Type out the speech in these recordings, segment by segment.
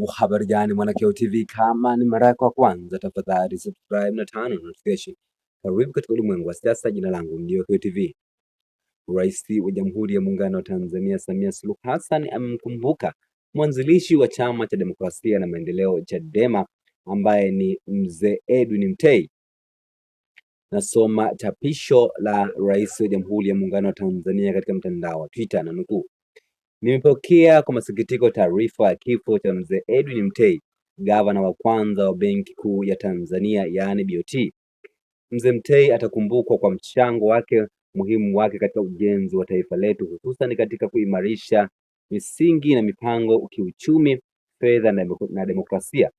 Habari gani Mwelekeo TV, kama ni mara yako ya kwanza tafadhali subscribe na turn on notification. Karibu katika ulimwengu wa siasa. Jina langu Mwelekeo TV. Rais wa Jamhuri ya Muungano wa Tanzania Samia Suluhu Hassan amemkumbuka mwanzilishi wa Chama cha Demokrasia na Maendeleo Chadema ambaye ni Mzee Edwin Mtei. Nasoma chapisho la Rais wa Jamhuri ya Muungano wa Tanzania katika mtandao wa Twitter na nukuu: Nimepokea kwa masikitiko taarifa ya kifo cha Mzee Edwin Mtei, gavana wa kwanza wa Benki Kuu ya Tanzania, yaani BOT. Mzee Mtei atakumbukwa kwa mchango wake muhimu wake katika ujenzi wa taifa letu, hususan katika kuimarisha misingi na mipango kiuchumi, fedha na demokrasia.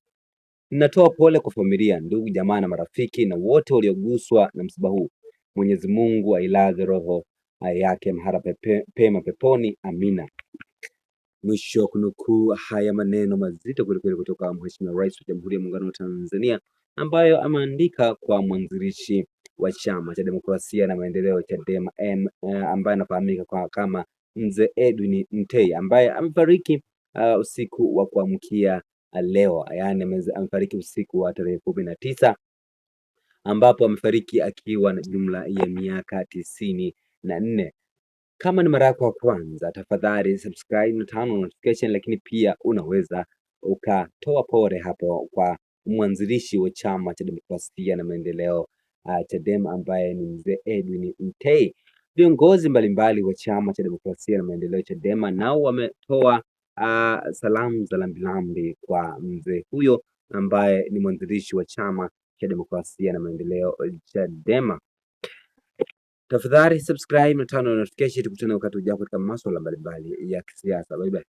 Ninatoa pole kwa familia, ndugu, jamaa na marafiki na wote walioguswa na msiba huu. Mwenyezi Mungu ailaze roho yake mahali pema peponi. Amina. Mwisho kunukuu haya maneno mazito kwelikweli kutoka Mheshimiwa Rais wa Jamhuri ya Muungano wa Tanzania, ambayo ameandika kwa mwanzilishi wa Chama cha Demokrasia na Maendeleo Chadema, ambaye anafahamika kama Mzee Edwin Mtei, ambaye amefariki usiku wa kuamkia leo, yaani amefariki usiku wa tarehe 19, ambapo amefariki akiwa na jumla ya miaka 94. Kama ni mara yako ya kwanza tafadhali subscribe na turn on notification, lakini pia unaweza ukatoa pole hapo kwa mwanzilishi wa Chama cha Demokrasia na Maendeleo Chadema, ambaye ni Mzee Edwin Mtei. Viongozi mbalimbali wa Chama cha Demokrasia na Maendeleo Chadema nao wametoa salamu za lambilambi kwa mzee huyo ambaye ni mwanzilishi wa Chama cha Demokrasia na Maendeleo Chadema. Tafadhali subscribe na turn on notification, tukutane wakati ujao katika masuala mbalimbali ya kisiasa. Bye bye.